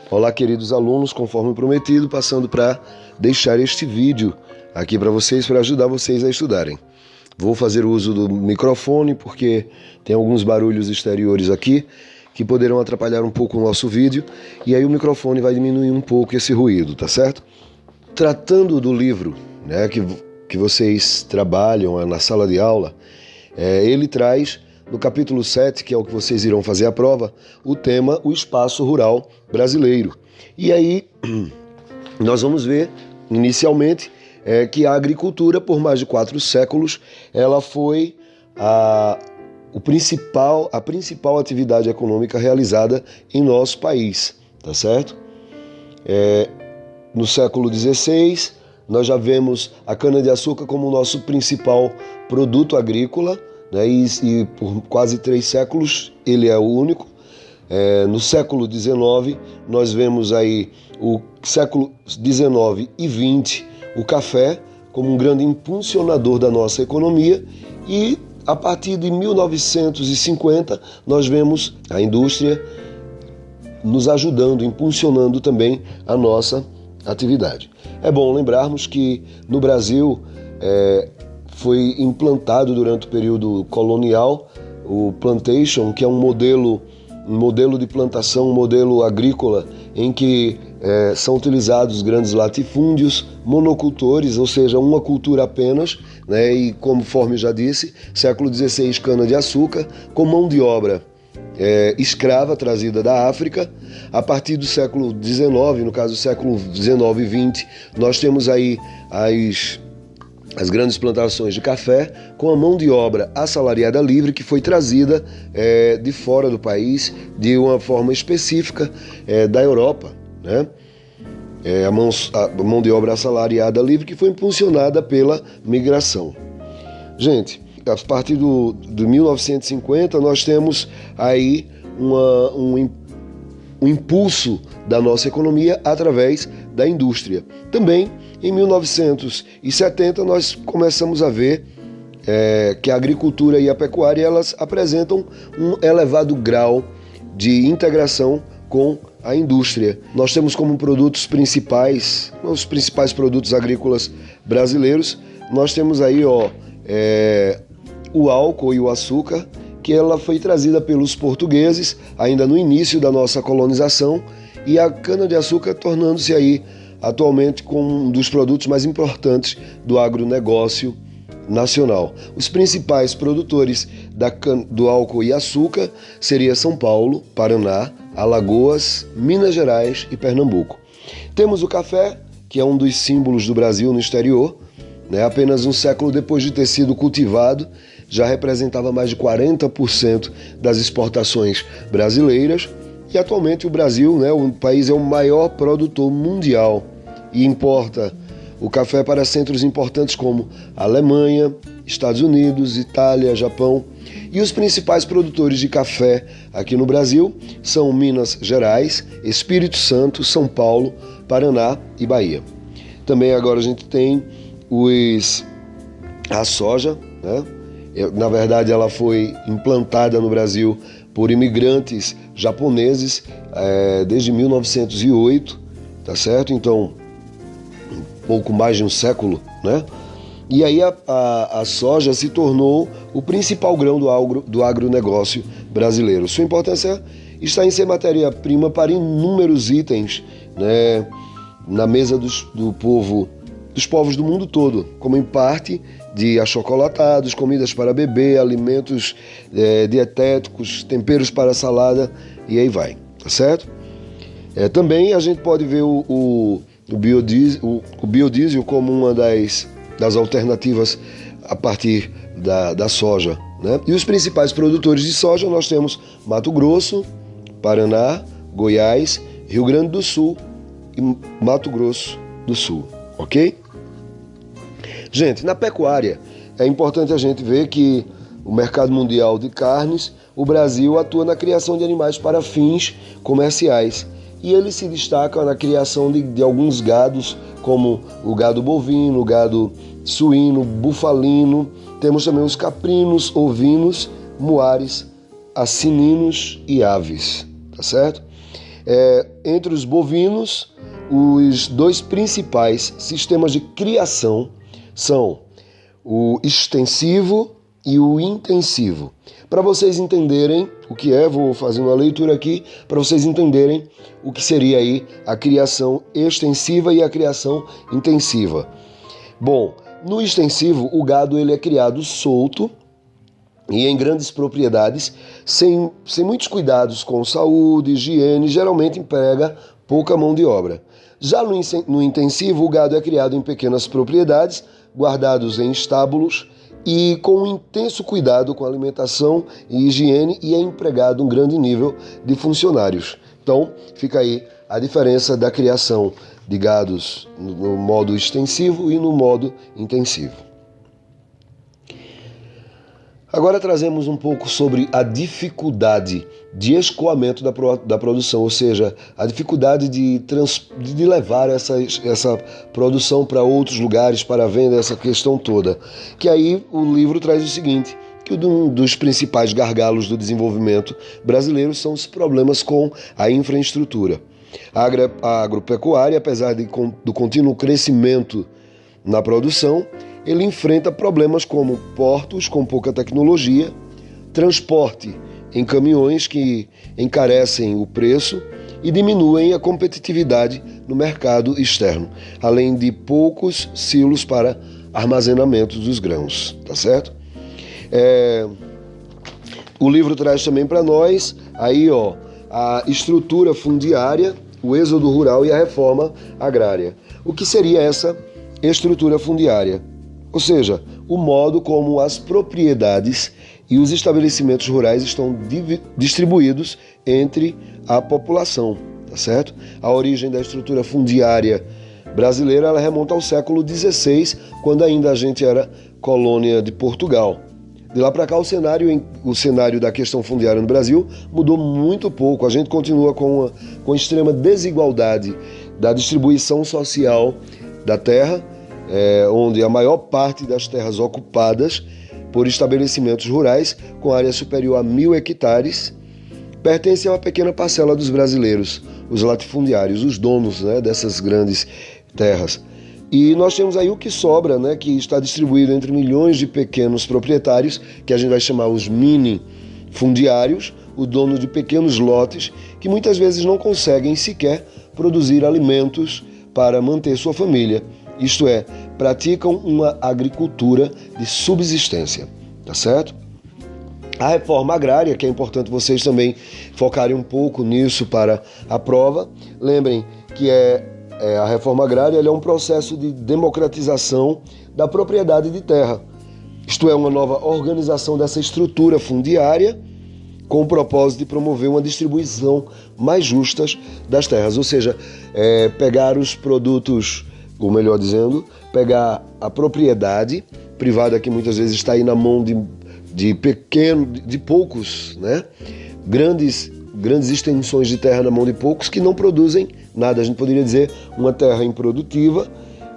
Olá, queridos alunos, conforme prometido, passando para deixar este vídeo aqui para vocês, para ajudar vocês a estudarem. Vou fazer uso do microfone porque tem alguns barulhos exteriores aqui que poderão atrapalhar um pouco o nosso vídeo, e aí o microfone vai diminuir um pouco esse ruído, tá certo? Tratando do livro, né, que vocês trabalham na sala de aula, ele traz, no capítulo 7, que é o que vocês irão fazer a prova, o tema O Espaço Rural Brasileiro. E aí nós vamos ver, inicialmente, que a agricultura, por mais de 4 séculos, ela foi a principal atividade econômica realizada em nosso país, tá certo? No século XVI, nós já vemos a cana-de-açúcar como o nosso principal produto agrícola, né? E por quase 3 séculos ele é o único. No século XIX, nós vemos aí o século XIX e XX, o café como um grande impulsionador da nossa economia, e a partir de 1950 nós vemos a indústria nos ajudando, impulsionando também a nossa atividade. É bom lembrarmos que no Brasil foi implantado durante o período colonial o plantation, que é um modelo de plantação, um modelo agrícola em que são utilizados grandes latifúndios, monocultores, ou seja, uma cultura apenas, né? E conforme já disse, século XVI, cana-de-açúcar, com mão de obra escrava trazida da África. A partir do século XIX, no caso do século XIX e XX, nós temos aí as grandes plantações de café com a mão de obra assalariada livre, que foi trazida de fora do país de uma forma específica da Europa, né? A mão de obra assalariada livre que foi impulsionada pela migração. Gente, a partir de 1950 nós temos aí um impulso da nossa economia através da indústria. Também em 1970 nós começamos a ver que a agricultura e a pecuária elas apresentam um elevado grau de integração com a indústria. Nós temos como produtos principais, os principais produtos agrícolas brasileiros, nós temos aí o álcool e o açúcar, que ela foi trazida pelos portugueses ainda no início da nossa colonização, e a cana-de-açúcar tornando-se aí atualmente como um dos produtos mais importantes do agronegócio nacional. Os principais produtores do álcool e açúcar seria São Paulo, Paraná, Alagoas, Minas Gerais e Pernambuco. Temos o café, que é um dos símbolos do Brasil no exterior, né? Apenas um século depois de ter sido cultivado, já representava mais de 40% das exportações brasileiras. E atualmente o Brasil, né, o país é o maior produtor mundial e importa o café para centros importantes como Alemanha, Estados Unidos, Itália, Japão. E os principais produtores de café aqui no Brasil são Minas Gerais, Espírito Santo, São Paulo, Paraná e Bahia. Também agora a gente tem a soja, né? Na verdade ela foi implantada no Brasil por imigrantes japoneses desde 1908, tá certo? Então, um pouco mais de um século, né? E aí a soja se tornou o principal grão do agronegócio brasileiro. Sua importância está em ser matéria-prima para inúmeros itens, né, na mesa dos povos do mundo todo, como em parte de achocolatados, comidas para bebê, alimentos dietéticos, temperos para salada, e aí vai, tá certo? Também a gente pode ver o biodiesel como uma das alternativas a partir da soja, né? E os principais produtores de soja nós temos Mato Grosso, Paraná, Goiás, Rio Grande do Sul e Mato Grosso do Sul, ok? Gente, na pecuária é importante a gente ver que o mercado mundial de carnes, o Brasil atua na criação de animais para fins comerciais, e ele se destaca na criação de alguns gados, como o gado bovino, o gado suíno, bufalino. Temos também os caprinos, ovinos, muares, assininos e aves, tá certo? Entre os bovinos, os dois principais sistemas de criação são o extensivo e o intensivo. Para vocês entenderem o que vou fazer uma leitura aqui para vocês entenderem o que seria aí a criação extensiva e a criação intensiva. Bom, no extensivo, o gado ele é criado solto e em grandes propriedades, sem muitos cuidados com saúde, higiene, geralmente emprega pouca mão de obra. Já no intensivo, o gado é criado em pequenas propriedades, guardados em estábulos e com um intenso cuidado com a alimentação e higiene, e é empregado um grande nível de funcionários. Então, fica aí a diferença da criação de gados no modo extensivo e no modo intensivo. Agora trazemos um pouco sobre a dificuldade de escoamento da produção, ou seja, a dificuldade de levar essa produção para outros lugares, para a venda, essa questão toda. Que aí o livro traz o seguinte, que um dos principais gargalos do desenvolvimento brasileiro são os problemas com a infraestrutura. A agropecuária, apesar do contínuo crescimento na produção, ele enfrenta problemas como portos com pouca tecnologia, transporte em caminhões que encarecem o preço e diminuem a competitividade no mercado externo, além de poucos silos para armazenamento dos grãos, tá certo? O livro traz também para nós aí, a estrutura fundiária, o êxodo rural e a reforma agrária. O que seria essa estrutura fundiária? Ou seja, o modo como as propriedades e os estabelecimentos rurais estão distribuídos entre a população, tá certo? A origem da estrutura fundiária brasileira ela remonta ao século XVI, quando ainda a gente era colônia de Portugal. De lá para cá, o cenário da questão fundiária no Brasil mudou muito pouco. A gente continua com extrema desigualdade da distribuição social da terra, onde a maior parte das terras ocupadas por estabelecimentos rurais com área superior a 1.000 hectares pertence a uma pequena parcela dos brasileiros, os latifundiários, os donos, dessas grandes terras. E nós temos aí o que sobra, que está distribuído entre milhões de pequenos proprietários, que a gente vai chamar os mini fundiários, o dono de pequenos lotes, que muitas vezes não conseguem sequer produzir alimentos para manter sua família. Isto é, praticam uma agricultura de subsistência, tá certo? A reforma agrária, que é importante vocês também focarem um pouco nisso para a prova. Lembrem que a reforma agrária é um processo de democratização da propriedade de terra. Isto é, uma nova organização dessa estrutura fundiária com o propósito de promover uma distribuição mais justa das terras. Ou seja, pegar os produtos, ou melhor dizendo, pegar a propriedade privada que muitas vezes está aí na mão de poucos, grandes extensões de terra na mão de poucos que não produzem nada. A gente poderia dizer uma terra improdutiva,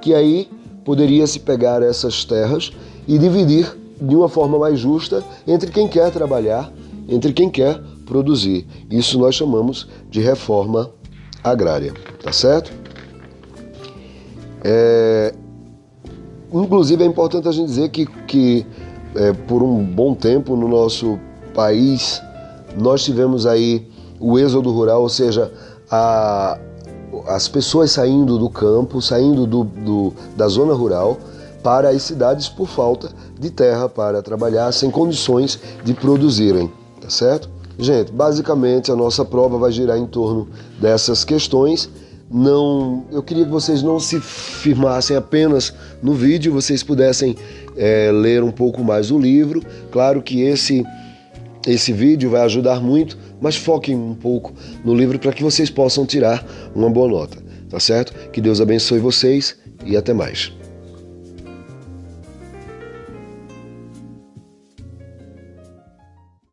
que aí poderia-se pegar essas terras e dividir de uma forma mais justa entre quem quer trabalhar, entre quem quer produzir. Isso nós chamamos de reforma agrária, tá certo? Inclusive é importante a gente dizer que por um bom tempo no nosso país nós tivemos aí o êxodo rural, ou seja, as pessoas saindo do campo, saindo da zona rural para as cidades por falta de terra para trabalhar, sem condições de produzirem, tá certo? Gente, basicamente a nossa prova vai girar em torno dessas questões. Eu queria que vocês não se firmassem apenas no vídeo, vocês pudessem ler um pouco mais o livro. Claro que esse vídeo vai ajudar muito, mas foquem um pouco no livro para que vocês possam tirar uma boa nota, tá certo? Que Deus abençoe vocês e até mais.